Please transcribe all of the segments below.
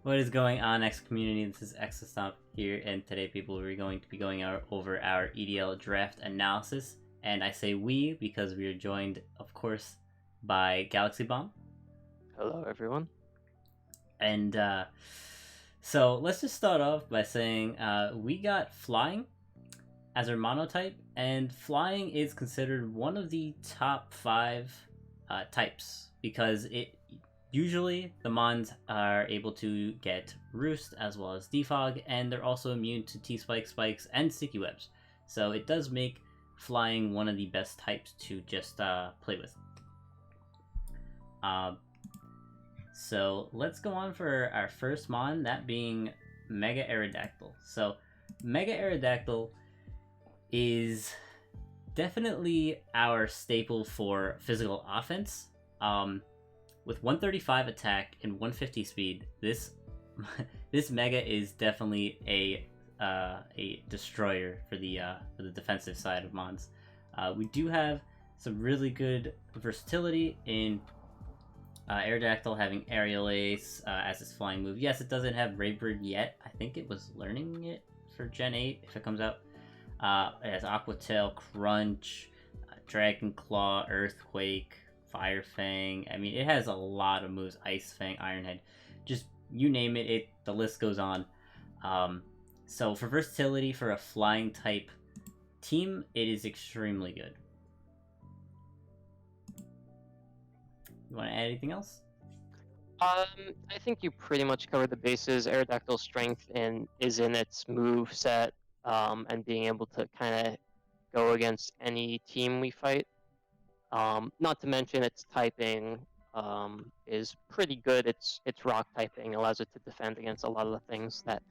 What is going on, X community? This is Exostomp here, and today, people, we're going to be going over our EDL draft analysis. And I say we because we are joined, of course, by Galaxybomb. Hello, everyone. And so let's just start off by saying we got Flying as our Monotype, and Flying is considered one of the top 5 types because usually the Mons are able to get Roost as well as Defog, and they're also immune to T-Spike, Spikes, and Sticky Webs. So it does make Flying one of the best types to just play with. So let's go on for our first Mon, that being Mega Aerodactyl. So Mega Aerodactyl is definitely our staple for physical offense. With 135 attack and 150 speed, this Mega is definitely a destroyer for the defensive side of Mons. We do have some really good versatility in Aerodactyl having Aerial Ace as its flying move. Yes, it doesn't have Raybird yet. I think it was learning it for Gen 8 if it comes out. It has Aqua Tail, Crunch, Dragon Claw, Earthquake, Fire Fang. I mean, it has a lot of moves. Ice Fang, Iron Head, just you name it. The list goes on. So for versatility for a flying type team, it is extremely good. You want to add anything else? I think you pretty much covered the bases. Aerodactyl's strength is in its move set, and being able to kind of go against any team we fight. Not to mention its typing is pretty good. It's rock typing allows it to defend against a lot of the things that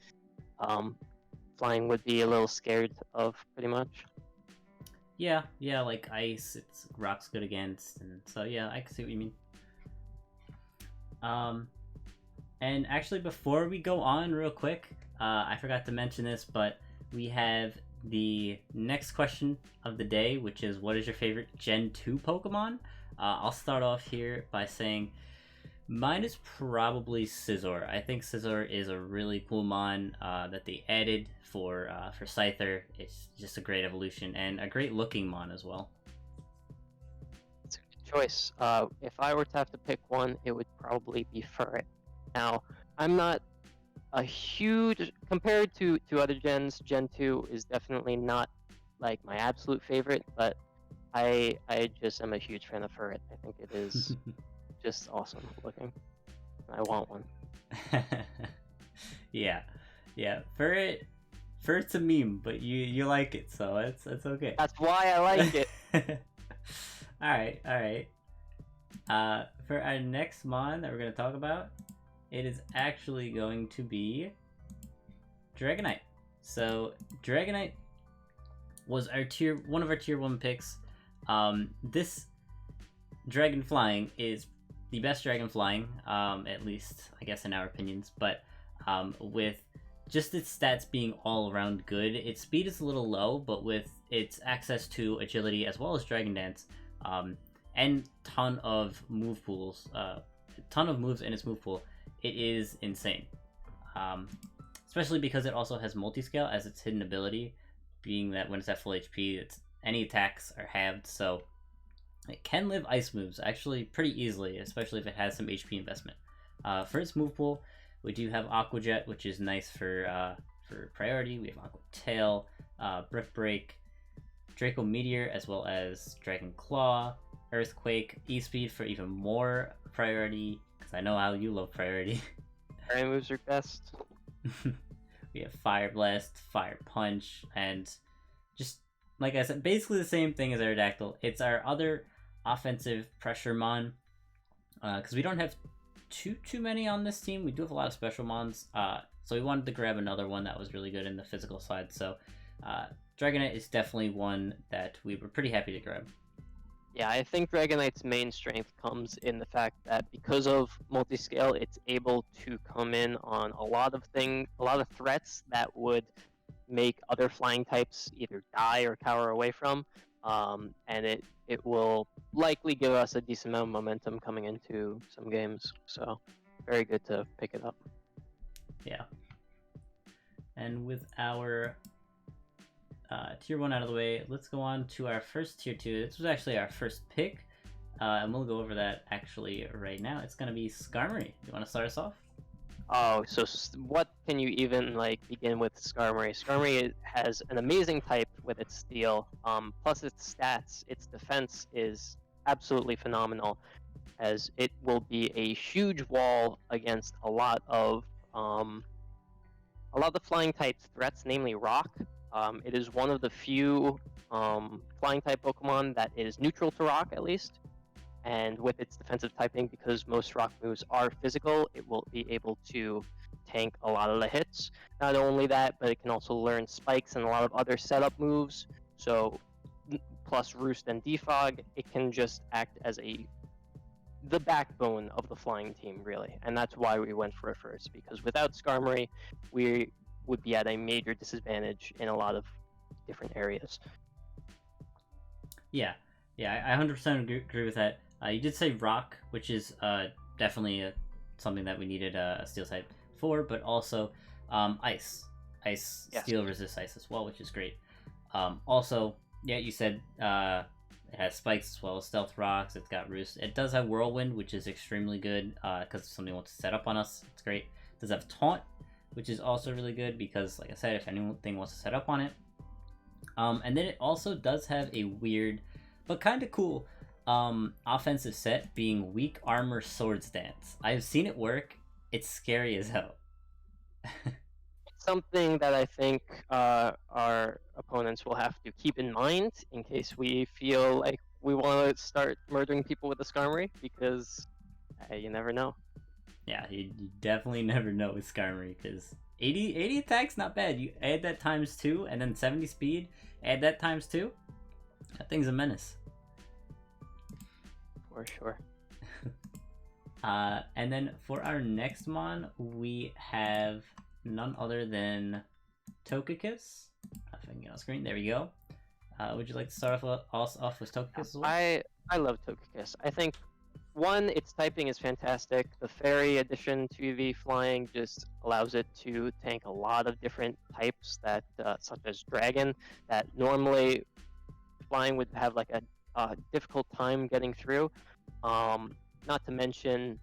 flying would be a little scared of, pretty much. Yeah, like ice, it's rock's good against, and so yeah, I can see what you mean. And actually, before we go on real quick, I forgot to mention this, but we have the next question of the day, which is, what is your favorite Gen 2 Pokemon? I'll start off here by saying mine is probably Scizor. I think Scizor is a really cool mon that they added for Scyther. It's just a great evolution and a great looking mon as well. It's a good choice. If I were to have to pick one, it would probably be Furret. Now, I'm not a huge, compared to other gens, Gen 2 is definitely not like my absolute favorite, but I just am a huge fan of Furret. I think it is just awesome looking. I want one. yeah. Furret's a meme, but you like it, so it's okay. That's why I like it. all right. For our next mon that we're gonna talk about, it is actually going to be Dragonite. So Dragonite was one of our tier 1 picks. This Dragon Flying is the best Dragon Flying, at least I guess in our opinions, but with just its stats being all around good. Its speed is a little low, but with its access to agility as well as Dragon Dance, and ton of move pools, ton of moves in its move pool, it is insane. Especially because it also has multi-scale as its hidden ability, being that when it's at full HP, any attacks are halved, so it can live ice moves actually pretty easily, especially if it has some HP investment. For its move pool, we do have Aqua Jet, which is nice for priority. We have Aqua Tail, Brick Break, Draco Meteor, as well as Dragon Claw, Earthquake, E-Speed for even more priority, because I know how you love priority. Fairy moves are best. We have Fire Blast, Fire Punch, and just like I said, basically the same thing as Aerodactyl. It's our other offensive pressure mon, because we don't have too many on this team. We do have a lot of special mons, so we wanted to grab another one that was really good in the physical side. So Dragonite is definitely one that we were pretty happy to grab. Yeah, I think Dragonite's main strength comes in the fact that because of multi-scale, it's able to come in on a lot of threats that would make other flying types either die or cower away from, and it will likely give us a decent amount of momentum coming into some games. So very good to pick it up. Yeah. And with our tier 1 out of the way, let's go on to our first tier 2. This was actually our first pick, and we'll go over that actually right now. It's going to be Skarmory. You want to start us off? Oh, so what can you even like begin with Skarmory? Skarmory has an amazing type with its Steel. Plus its stats, its defense is absolutely phenomenal, as it will be a huge wall against a lot of flying type threats, namely Rock. It is one of the few flying type Pokemon that is neutral to Rock, at least. And with its defensive typing, because most Rock moves are physical, it will be able to tank a lot of the hits. Not only that, but it can also learn Spikes and a lot of other setup moves. So, plus Roost and Defog, it can just act as the backbone of the flying team, really. And that's why we went for it first, because without Skarmory, we would be at a major disadvantage in a lot of different areas. Yeah, I 100% agree with that. You did say Rock, which is definitely something that we needed a Steel type for, but also Ice. Ice, yes. Steel resists Ice as well, which is great. Also, yeah, you said it has Spikes as well as Stealth Rocks. It's got Roost. It does have Whirlwind, which is extremely good because if somebody wants to set up on us, it's great. It does have Taunt, which is also really good because, like I said, if anything wants to set up on it. And then it also does have a weird, but kind of cool offensive set being Weak Armor Sword Stance. I've seen it work. It's scary as hell. Something that I think our opponents will have to keep in mind in case we feel like we want to start murdering people with the Skarmory, because you never know. Yeah, you definitely never know with Skarmory, because 80 attack's not bad. You add that times 2, and then 70 speed, add that times 2. That thing's a menace. For sure. And then for our next mon, we have none other than Togekiss. If I can get on screen, there we go. Would you like to start off with Togekiss as well? I love Togekiss. I think, one, its typing is fantastic. The Fairy addition to the flying just allows it to tank a lot of different types, that such as Dragon, that normally flying would have like a difficult time getting through. Not to mention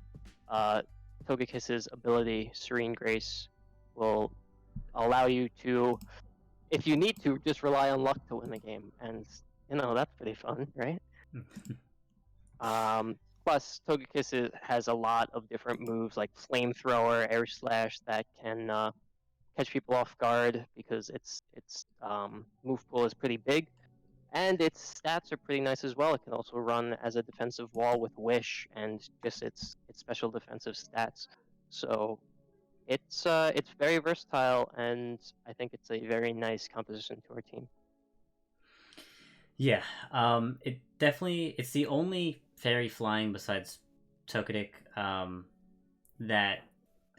Togekiss's ability, Serene Grace, will allow you to, if you need to, just rely on luck to win the game, and that's pretty fun, right? Plus, Togekiss has a lot of different moves like Flamethrower, Air Slash, that can catch people off guard because its move pool is pretty big. And its stats are pretty nice as well. It can also run as a defensive wall with Wish and just its special defensive stats. So it's very versatile, and I think it's a very nice composition to our team. Yeah, it's the only fairy flying besides Togetic that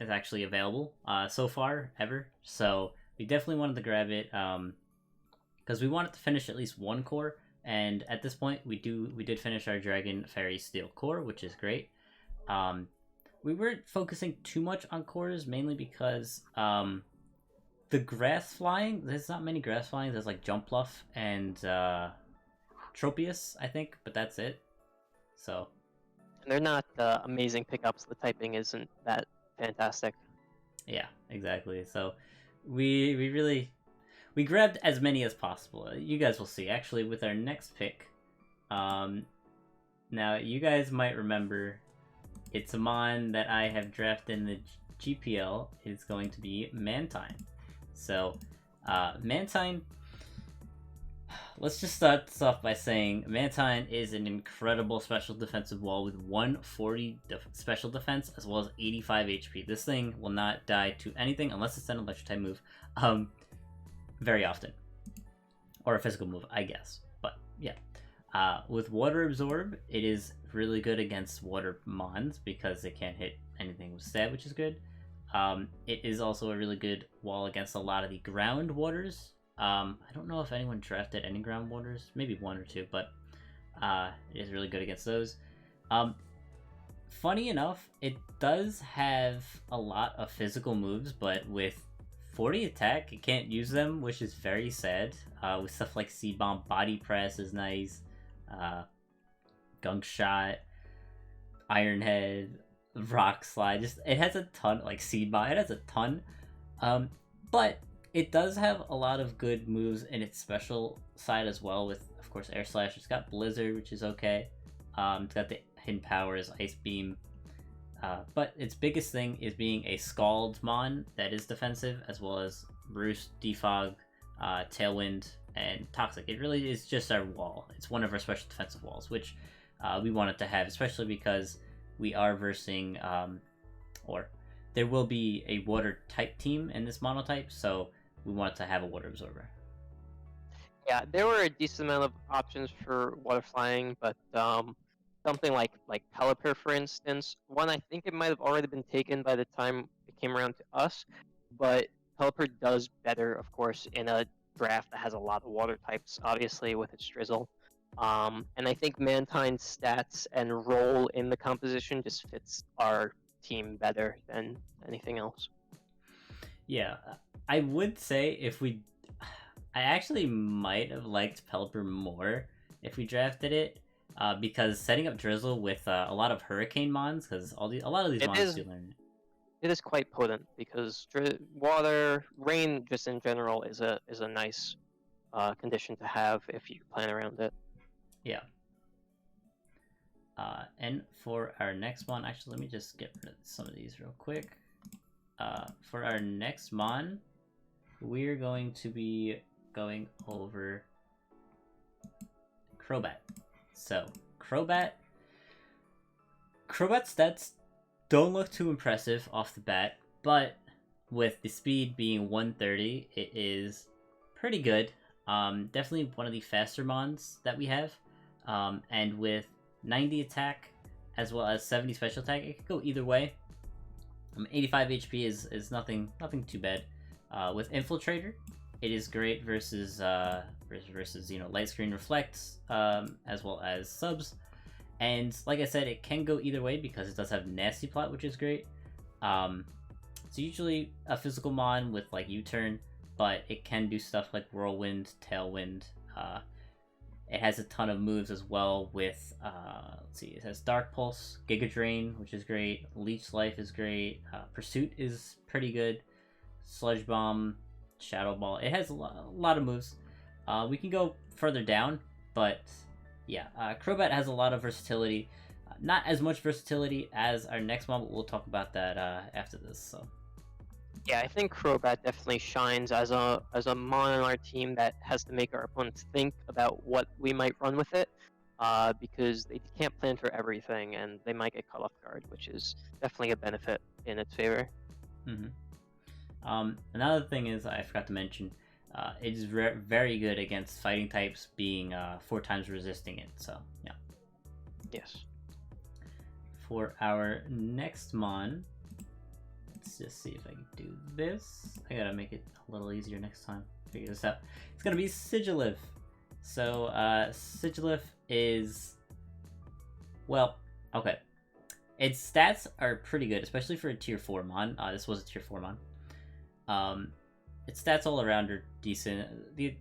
is actually available so far ever. So we definitely wanted to grab it. Because we wanted to finish at least one core, and at this point we did finish our Dragon Fairy Steel core, which is great. We weren't focusing too much on cores, mainly because the grass flying, there's not many grass flying. There's like Jumpluff and Tropius, I think, but that's it. So and they're not amazing pickups. The typing isn't that fantastic. Yeah, exactly. So we grabbed as many as possible. You guys will see. Actually, with our next pick, now you guys might remember, it's a mon that I have drafted in the GPL. It's going to be Mantime. So, Mantime, let's just start this off by saying Mantime is an incredible special defensive wall with 140 special defense as well as 85 HP. This thing will not die to anything unless it's an electric type move. Very often, or a physical move, I guess. But yeah, with Water Absorb, it is really good against water mons because it can't hit anything with stab, which is good. It is also a really good wall against a lot of the ground waters. I don't know if anyone drafted any ground waters, maybe one or two, but it is really good against those. funny enough, it does have a lot of physical moves, but with 40 attack, it can't use them, which is very sad. With stuff like Seed Bomb, Body Press is nice. Gunk Shot, Iron Head, Rock Slide. Just it has a ton, like Seed Bomb. It has a ton, but it does have a lot of good moves in its special side as well. With of course Air Slash. It's got Blizzard, which is okay. It's got the hidden powers, Ice Beam. But its biggest thing is being a Scald Mon that is defensive, as well as Roost, Defog, Tailwind, and Toxic. It really is just our wall. It's one of our special defensive walls, which we wanted to have, especially because we are versing, or there will be a water type team in this monotype, so we wanted to have a water absorber. Yeah, there were a decent amount of options for water flying, but something like Pelipper, for instance, one I think it might have already been taken by the time it came around to us, but Pelipper does better, of course, in a draft that has a lot of water types, obviously, with its drizzle. And I think Mantime's stats and role in the composition just fits our team better than anything else. Yeah, I would say I actually might have liked Pelipper more if we drafted it, because setting up Drizzle with a lot of Hurricane Mons, because a lot of these Mons do learn it. It is quite potent because water, rain, just in general, is a nice condition to have if you plan around it. Yeah. And for our next Mon, actually, let me just get rid of some of these real quick. For our next Mon, we're going to be going over Crobat. So, Crobat stats don't look too impressive off the bat, but with the speed being 130, it is pretty good. Definitely one of the faster Mons that we have. And with 90 attack as well as 70 special attack, it could go either way. 85 HP is nothing too bad. With Infiltrator, it is great versus Light Screen Reflects, as well as subs. And like I said, it can go either way because it does have Nasty Plot, which is great. It's usually a physical Mon with like U-turn, but it can do stuff like Whirlwind, Tailwind. It has a ton of moves as well with, let's see, it has Dark Pulse, Giga Drain, which is great, Leech Life is great, Pursuit is pretty good, Sludge Bomb, Shadow Ball. It has a lot of moves. We can go further down, but yeah, Crobat has a lot of versatility. Not as much versatility as our next one, but we'll talk about that after this. So. Yeah, I think Crobat definitely shines as a mon on our team that has to make our opponents think about what we might run with it, because they can't plan for everything and they might get caught off guard, which is definitely a benefit in its favor. Mm-hmm. Another thing is I forgot to mention, it is very good against fighting types, being 4 times resisting it. So yeah. Yes. For our next mon. Let's just see if I can do this. I gotta make it a little easier next time. Figure this out. It's gonna be Sigilyph. So, Sigilyph is... Well, okay. Its stats are pretty good, especially for a tier 4 mon. This was a tier 4 mon. Its stats all around are decent.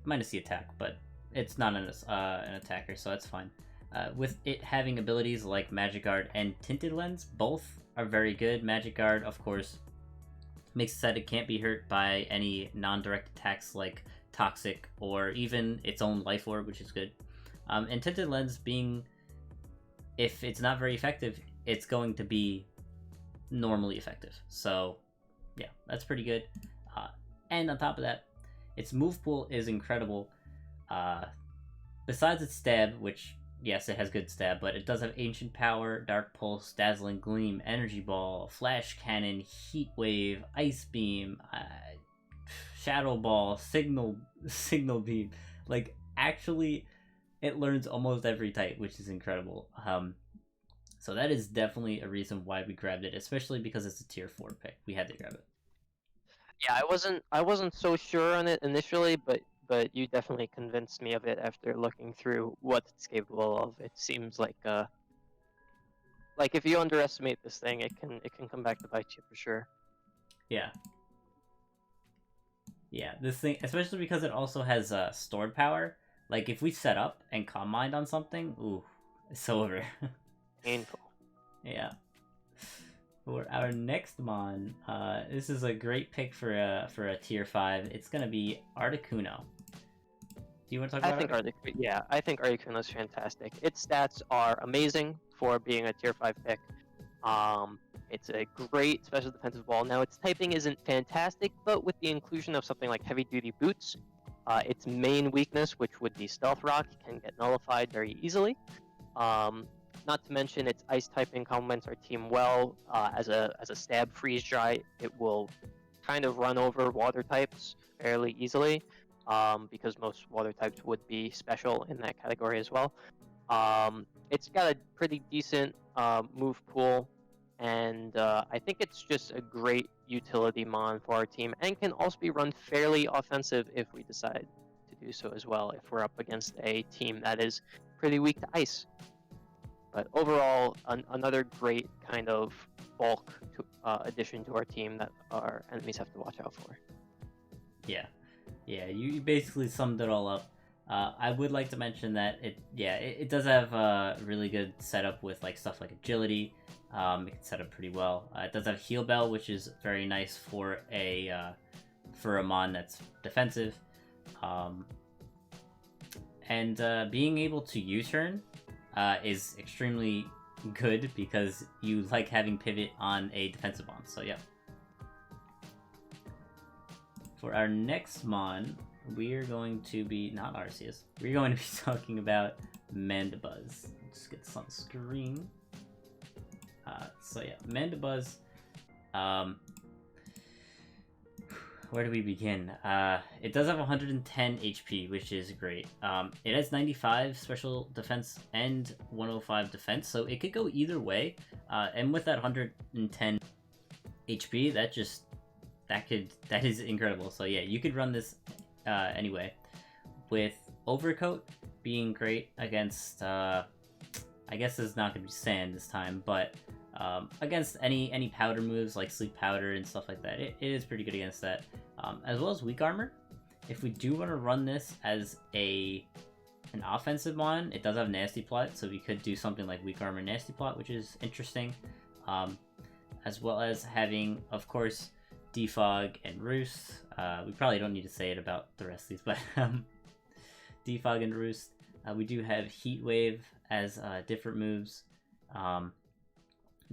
Minus the attack, but it's not an attacker, so that's fine. With it having abilities like Magic Guard and Tinted Lens, both are very good. Magic Guard, of course, makes it so that it can't be hurt by any non-direct attacks like Toxic or even its own Life Orb, which is good. And Tinted Lens being, if it's not very effective, it's going to be normally effective. So, yeah, that's pretty good. And on top of that, its move pool is incredible. Besides its stab, which, yes, it has good stab, but it does have Ancient Power, Dark Pulse, Dazzling Gleam, Energy Ball, Flash Cannon, Heat Wave, Ice Beam, Shadow Ball, Signal Beam. Like, actually, it learns almost every type, which is incredible. So that is definitely a reason why we grabbed it, especially because it's a tier 4 pick. We had to grab it. Yeah, I wasn't so sure on it initially, but you definitely convinced me of it after looking through what it's capable of. It seems like like if you underestimate this thing, it can come back to bite you for sure. Yeah. Yeah, this thing, especially because it also has stored power. Like if we set up and Calm Mind on something, ooh, it's over. Painful. Yeah. For our next mon, this is a great pick for a tier 5. It's gonna be Articuno. Do you want to talk about it? I think Articuno is fantastic. Its stats are amazing for being a tier 5 pick. It's a great special defensive ball. Now its typing isn't fantastic, but with the inclusion of something like heavy duty boots, its main weakness, which would be Stealth Rock, can get nullified very easily. Not to mention its ice typing complements our team well. As a stab freeze dry, it will kind of run over water types fairly easily, because most water types would be special in that category as well. It's got a pretty decent move pool, and I think it's just a great utility mon for our team, and can also be run fairly offensive if we decide to do so as well, if we're up against a team that is pretty weak to ice. But overall, another great kind of bulk addition to our team that our enemies have to watch out for. Yeah, you basically summed it all up. I would like to mention that it does have a really good setup with like stuff like agility. It can set up pretty well. It does have Heal Bell, which is very nice for a mon that's defensive. And being able to U-turn is extremely good because you like having pivot on a defensive mon. So yeah. For our next mon, we're going to be not Arceus. We're going to be talking about Mandibuzz. Just get this on the screen. So yeah, Mandibuzz. Where do we begin? It does have 110 HP, which is great. It has 95 special defense and 105 defense, so it could go either way. And with that 110 HP, that is incredible. So yeah, you could run this anyway. With Overcoat being great against, I guess it's not gonna be Sand this time, but against any powder moves like Sleep Powder and stuff like that, it is pretty good against that. As well as Weak Armor. If we do want to run this as an offensive mon, it does have Nasty Plot, so we could do something like Weak Armor Nasty Plot, which is interesting. As well as having, of course, Defog and Roost. We probably don't need to say it about the rest of these, but Defog and Roost. We do have Heat Wave as different moves.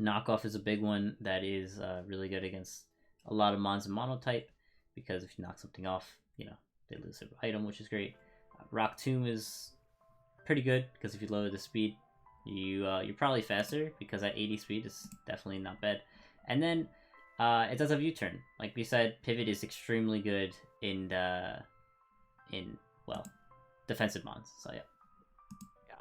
Knockoff is a big one that is really good against a lot of mons and Monotype, because if you knock something off, they lose their item, which is great. Rock Tomb is pretty good because if you lower the speed, you're probably faster, because at 80 speed is definitely not bad. And then it does have U-turn. Like we said, Pivot is extremely good in defensive mons. So yeah.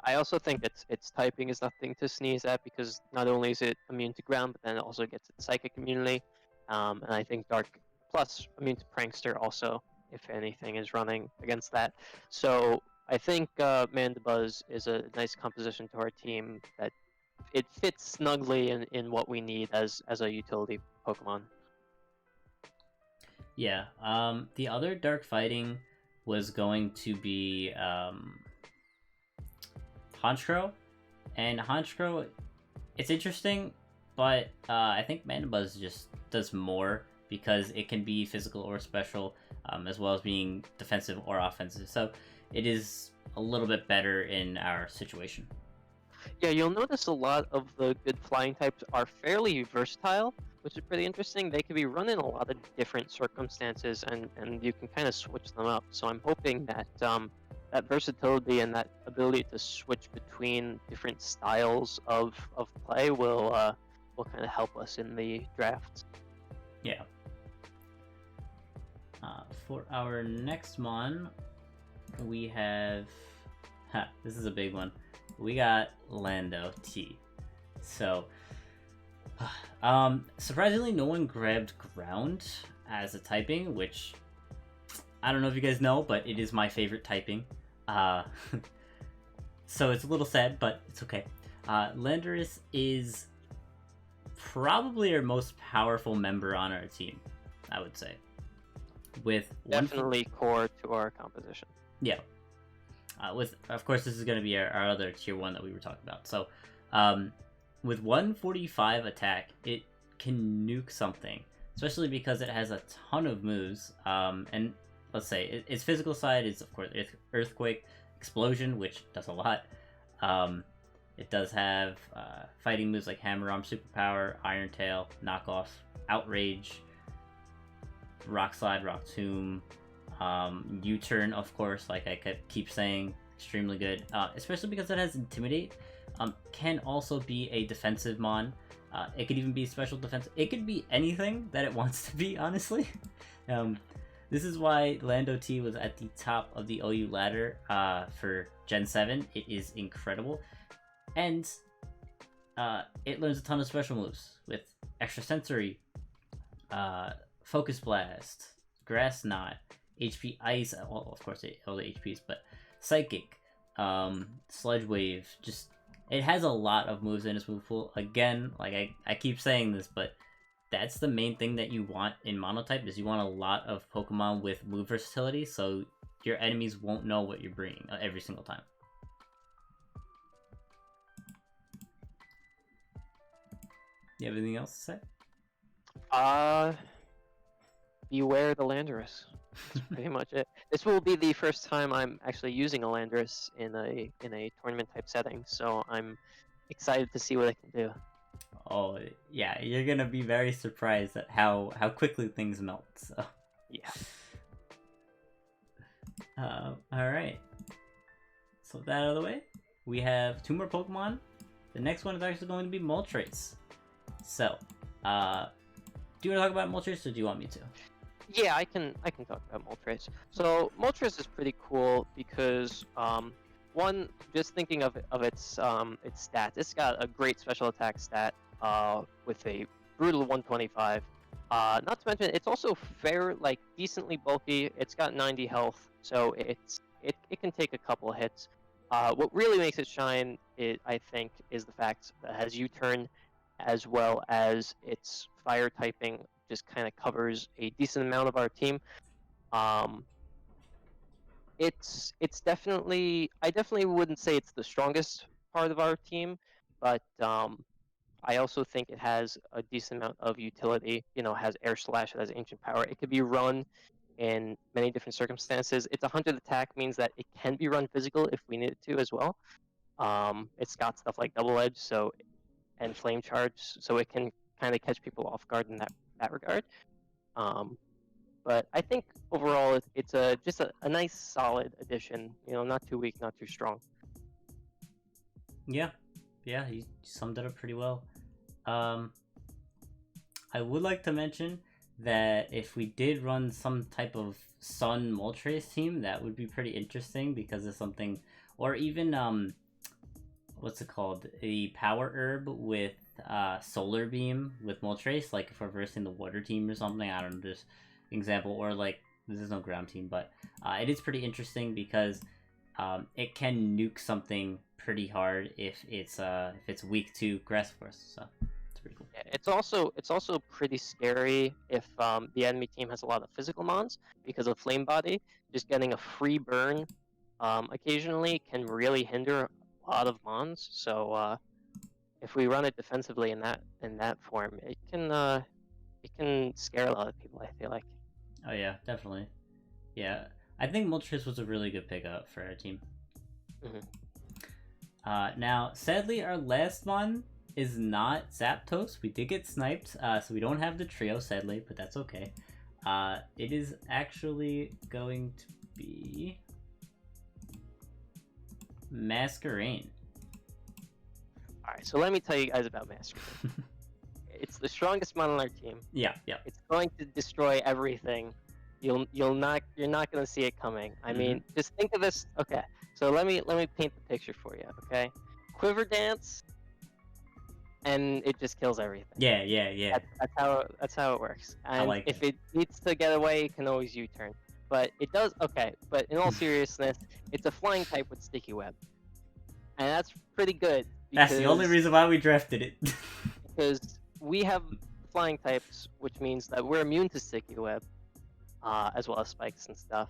I also think its typing is nothing to sneeze at, because not only is it immune to ground, but then it also gets its psychic immunity. And I think Dark plus immune to Prankster also, if anything, is running against that. So I think Mandibuzz is a nice composition to our team that it fits snugly in what we need as a utility Pokemon. Yeah. The other Dark Fighting was going to be Honchkrow, and Honchkrow, it's interesting, but I think Mandibuzz just does more because it can be physical or special, as well as being defensive or offensive. So it is a little bit better in our situation. Yeah, you'll notice a lot of the good flying types are fairly versatile, which is pretty interesting. They can be run in a lot of different circumstances, and you can kind of switch them up. So I'm hoping that that versatility and that ability to switch between different styles of play will kind of help us in the drafts. Yeah. For our next mon, we have... this is a big one. We got Lando T. So, surprisingly, no one grabbed Ground as a typing, which I don't know if you guys know, but it is my favorite typing. So it's a little sad, but it's okay. Landorus is probably our most powerful member on our team, I would say. With Definitely core to our composition. Yeah. With, of course, this is going to be our other tier 1 that we were talking about. So, with 145 attack, it can nuke something, especially because it has a ton of moves. And let's say its physical side is, of course, Earthquake, Explosion, which does a lot. It does have fighting moves like Hammer Arm, Superpower, Iron Tail, Knockoff, Outrage, Rock Slide, Rock Tomb, U-Turn, of course, like I could keep saying, extremely good, especially because it has Intimidate. Can also be a defensive mon. It could even be special defense. It could be anything that it wants to be, honestly. This is why Lando T was at the top of the OU ladder for Gen 7. It is incredible. And it learns a ton of special moves with Extrasensory, Focus Blast, Grass Knot, HP Ice, well, of course, all the HPs, but Psychic, Sludge Wave, just, it has a lot of moves in its move pool. Again, like I keep saying this, but that's the main thing that you want in Monotype, is you want a lot of Pokemon with move versatility, so your enemies won't know what you're bringing every single time. You have anything else to say? Beware the Landorus. That's pretty much it. This will be the first time I'm actually using a Landorus in a tournament type setting, so I'm excited to see what I can do. Oh yeah, you're gonna be very surprised at how quickly things melt. So yeah. All right. So with that out of the way, we have 2 more Pokemon. The next one is actually going to be Moltres. So, do you want to talk about Moltres, or do you want me to? Yeah, I can talk about Moltres. So Moltres is pretty cool because one, just thinking of its stats, it's got a great special attack stat with a brutal 125. Not to mention, it's also decently bulky. It's got 90 health, so it can take a couple of hits. What really makes it shine, I think, is the fact that it has U-turn, as well as its fire typing just kind of covers a decent amount of our team. It's definitely, I definitely wouldn't say it's the strongest part of our team, but I also think it has a decent amount of utility. You know, it has Air Slash, it has Ancient Power. It could be run in many different circumstances. Its 100 attack means that it can be run physical if we need it to as well. It's got stuff like Double Edge, and Flame Charge, so it can kind of catch people off guard in that regard. But I think overall it's just a nice solid addition. You know, not too weak, not too strong. Yeah, you summed it up pretty well. I would like to mention that if we did run some type of Sun Moltres team, that would be pretty interesting, because it's something, or even what's it called? The Power Herb with Solar Beam with Moltres, like if we're versing the Water team or something. I don't know, just example. Or like, this is no ground team, but it is pretty interesting because it can nuke something pretty hard if it's weak to Grass Force. So it's pretty cool. Yeah, it's also pretty scary if the enemy team has a lot of physical mons, because of Flame Body. Just getting a free burn occasionally can really hinder a lot of mons. So if we run it defensively in that form, it can scare a lot of people, I feel like. Oh yeah, definitely. Yeah, I think Moltres was a really good pickup for our team. Mm-hmm. Now, sadly, our last one is not Zapdos. We did get sniped, so we don't have the trio, sadly, but that's okay. It is actually going to be Mascarene. Alright, so let me tell you guys about Mascarene. It's the strongest mon on our team. Yeah. It's going to destroy everything. You're not gonna see it coming. I mean, just think of this. Okay, so let me paint the picture for you. Okay, Quiver Dance, and it just kills everything. Yeah. That's how it works. And I like if it needs to get away, it can always U-turn. But it does okay. But in all seriousness, it's a flying type with Sticky Web, and that's pretty good. That's the only reason why we drafted it. Because we have flying types, which means that we're immune to Sticky Web, as well as spikes and stuff.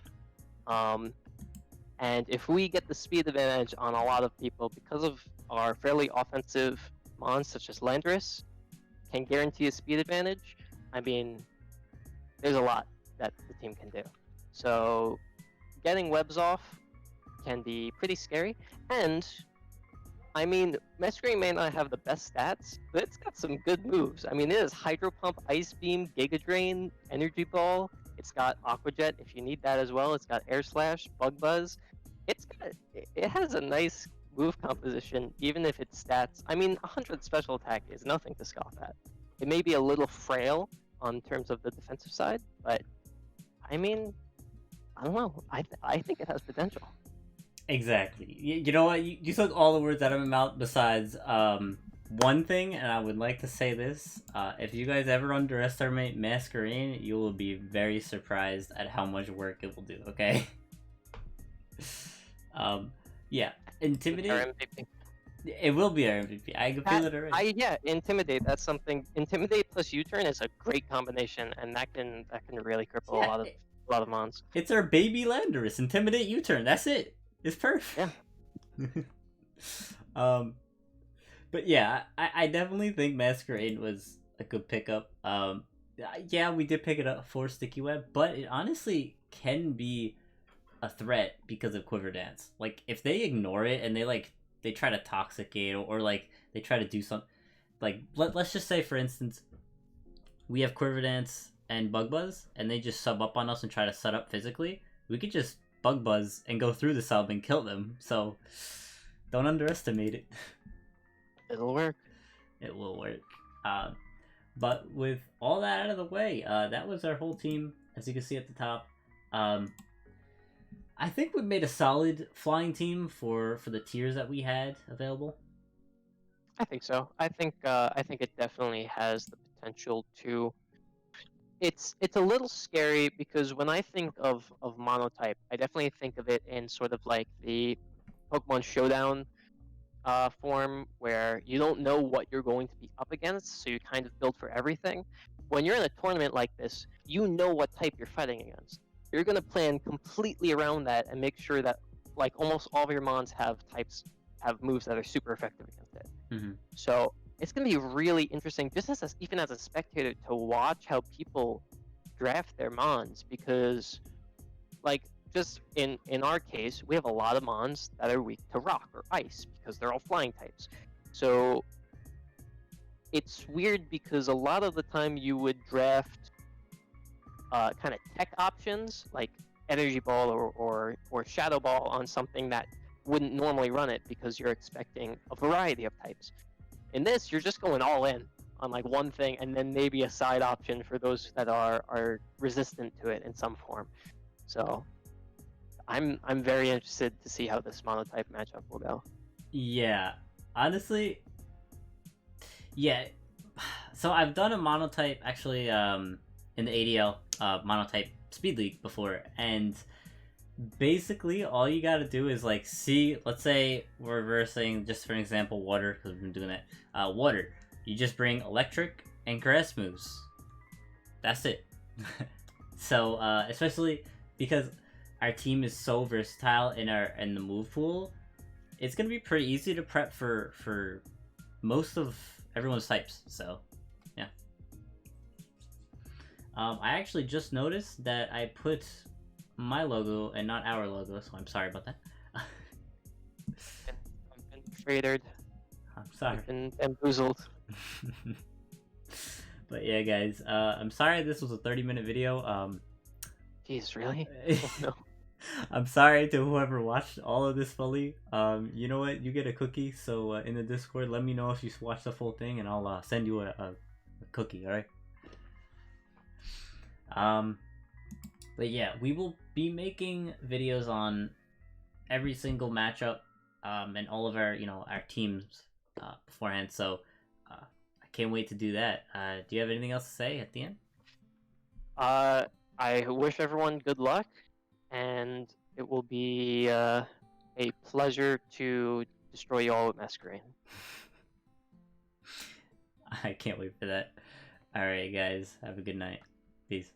And if we get the speed advantage on a lot of people because of our fairly offensive mons, such as Landorus, can guarantee a speed advantage. I mean, there's a lot that the team can do. So getting webs off can be pretty scary. And I mean, Mascarene may not have the best stats, but it's got some good moves. I mean, it has Hydro Pump, Ice Beam, Giga Drain, Energy Ball. It's got Aqua Jet if you need that as well. It's got Air Slash, Bug Buzz. It has a nice move composition, even if its stats. I mean, 100 special attack is nothing to scoff at. It may be a little frail on terms of the defensive side, but I mean, I don't know. I think it has potential. Exactly. You know what? You took all the words out of my mouth besides one thing, and I would like to say this. If you guys ever underestimate Mascarene, you will be very surprised at how much work it will do, okay? Yeah. Intimidate. It will be our MVP. I can feel it already. Yeah, Intimidate. That's something. Intimidate plus U-turn is a great combination, and that can really cripple a lot of mons. It's our baby Landorus. Intimidate U-turn. That's it. It's perfect. Yeah. But yeah, I definitely think Mascarene was a good pickup. Yeah, we did pick it up for Sticky Web, but it honestly can be a threat because of Quiver Dance. Like, if they ignore it and they try to Toxicate or like they try to do something, like let's just say for instance, we have Quiver Dance and Bug Buzz, and they just sub up on us and try to set up physically. We could just Bug Buzz and go through the sub and kill them. So don't underestimate it. It'll work. It will work. But with all that out of the way, that was our whole team, as you can see at the top. I think we made a solid flying team for the tiers that we had available. I think so. I think it definitely has the potential to. It's a little scary because when I think of Monotype, I definitely think of it in sort of like the Pokemon Showdown form, where you don't know what you're going to be up against, so you kind of build for everything. When you're in a tournament like this, you know what type you're fighting against. You're going to plan completely around that and make sure that like almost all of your mons have moves that are super effective against it. Mm-hmm. So it's going to be really interesting, just even as a spectator, to watch how people draft their mons, because like just in our case, we have a lot of mons that are weak to rock or ice because they're all flying types. So it's weird because a lot of the time you would draft kind of tech options like Energy Ball or Shadow Ball on something that wouldn't normally run it because you're expecting a variety of types. In this, you're just going all in on like one thing and then maybe a side option for those that are resistant to it in some form. So I'm very interested to see how this Monotype matchup will go. Yeah, honestly, yeah. So I've done a Monotype actually in the ADL Monotype Speed League before, and basically all you gotta do is like see, let's say we're reversing, just for example, water, because we've been doing that. Water, you just bring electric and grass moves. That's it. So especially because our team is so versatile in the move pool, it's gonna be pretty easy to prep for most of everyone's types. So yeah. I actually just noticed that I put my logo and not our logo, so I'm sorry about that. I've been freighted. I'm sorry. I've been bamboozled. But yeah, guys, I'm sorry this was a 30-minute video. Jeez, really? Oh, no. I'm sorry to whoever watched all of this fully. You know what? You get a cookie, so in the Discord, let me know if you watched the full thing, and I'll send you a cookie, alright? But yeah, we will be making videos on every single matchup, and all of our, our teams beforehand, so I can't wait to do that. Do you have anything else to say at the end? I wish everyone good luck, and it will be a pleasure to destroy you all with Mascarene. I can't wait for that. Alright, guys. Have a good night. Peace.